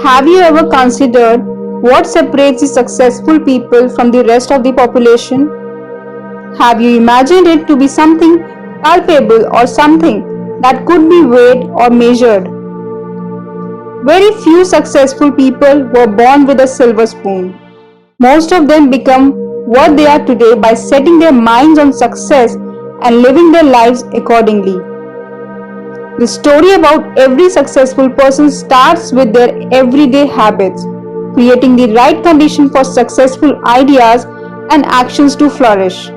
Have you ever considered what separates the successful people from the rest of the population? Have you imagined it to be something palpable or something that could be weighed or measured? Very few successful people were born with a silver spoon. Most of them become what they are today by setting their minds on success and living their lives accordingly. The story about every successful person starts with their everyday habits, creating the right condition for successful ideas and actions to flourish.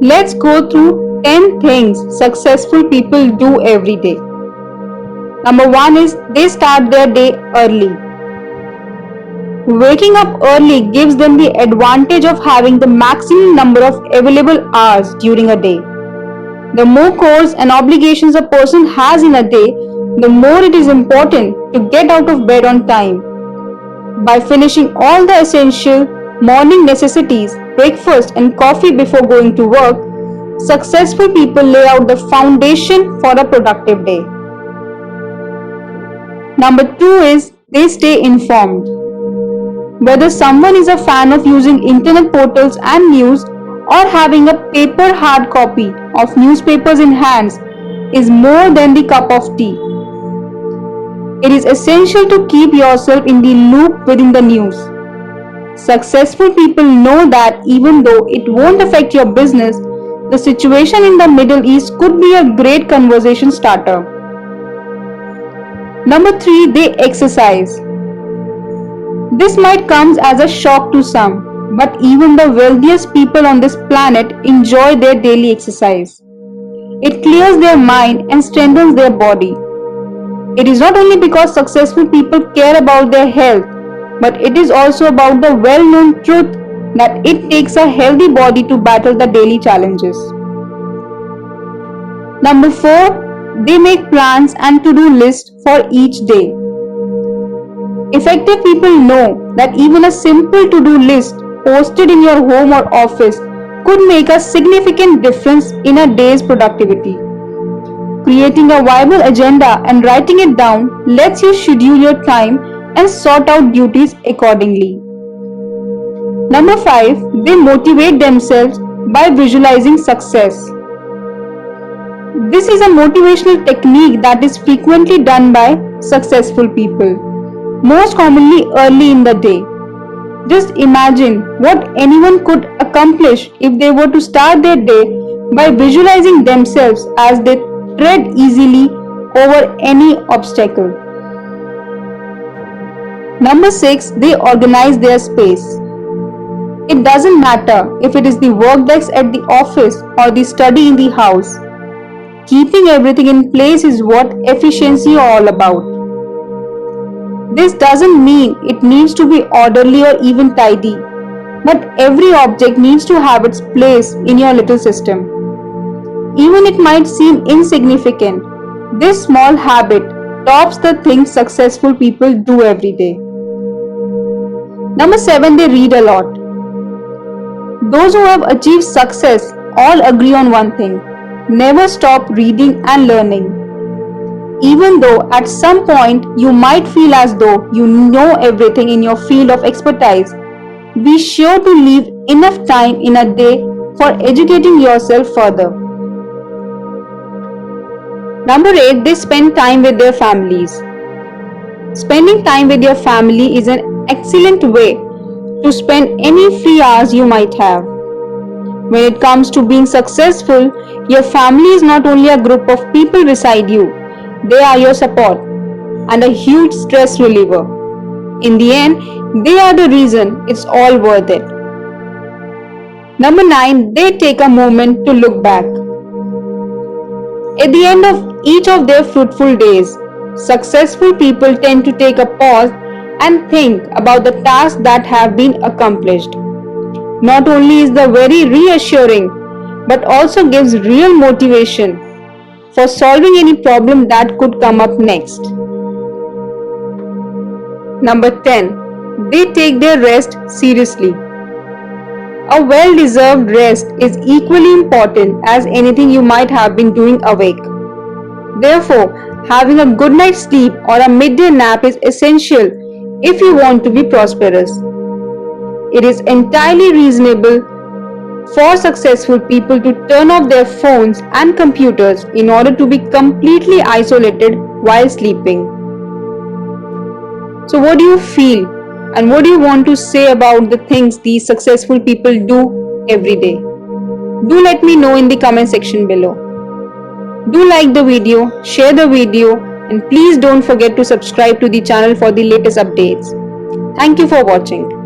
Let's go through 10 things successful people do every day. Number 1 is they start their day early. Waking up early gives them the advantage of having the maximum number of available hours during a day. The more chores and obligations a person has in a day, the more it is important to get out of bed on time. By finishing all the essential morning necessities, breakfast and coffee before going to work, successful people lay out the foundation for a productive day. Number 2 is they stay informed. Whether someone is a fan of using internet portals and news or having a paper hard copy of newspapers in hands is more than the cup of tea. It is essential to keep yourself in the loop within the news. Successful people know that even though it won't affect your business, the situation in the Middle East could be a great conversation starter. Number 3, they exercise. This might come as a shock to some, but even the wealthiest people on this planet enjoy their daily exercise. It clears their mind and strengthens their body. It is not only because successful people care about their health, but it is also about the well-known truth that it takes a healthy body to battle the daily challenges. Number 4, they make plans and to-do lists for each day. Effective people know that even a simple to-do list posted in your home or office could make a significant difference in a day's productivity. Creating a viable agenda and writing it down lets you schedule your time and sort out duties accordingly. Number 5, they motivate themselves by visualizing success. This is a motivational technique that is frequently done by successful people, most commonly early in the day. Just imagine what anyone could accomplish if they were to start their day by visualizing themselves as they tread easily over any obstacle. Number 6, they organize their space. It doesn't matter if it is the work desk at the office or the study in the house. Keeping everything in place is what efficiency is all about. This doesn't mean it needs to be orderly or even tidy, but every object needs to have its place in your little system. Even it might seem insignificant, this small habit tops the things successful people do every day. Number 7, they read a lot. Those who have achieved success all agree on one thing: never stop reading and learning. Even though at some point you might feel as though you know everything in your field of expertise, be sure to leave enough time in a day for educating yourself further. Number 8, they spend time with their families. Spending time with your family is an excellent way to spend any free hours you might have. When it comes to being successful, your family is not only a group of people beside you, they are your support and a huge stress reliever. In the end, they are the reason it's all worth it. Number 9, they take a moment to look back. At the end of each of their fruitful days, successful people tend to take a pause and think about the tasks that have been accomplished. Not only is the very reassuring, but also gives real motivation for solving any problem that could come up next. Number 10, they take their rest seriously. A well-deserved rest is equally important as anything you might have been doing awake. Therefore, having a good night's sleep or a midday nap is essential if you want to be prosperous. It is entirely reasonable for successful people to turn off their phones and computers in order to be completely isolated while sleeping. So, what do you feel and what do you want to say about the things these successful people do every day? Do let me know in the comment section below. Do like the video, share the video, and please don't forget to subscribe to the channel for the latest updates. Thank you for watching.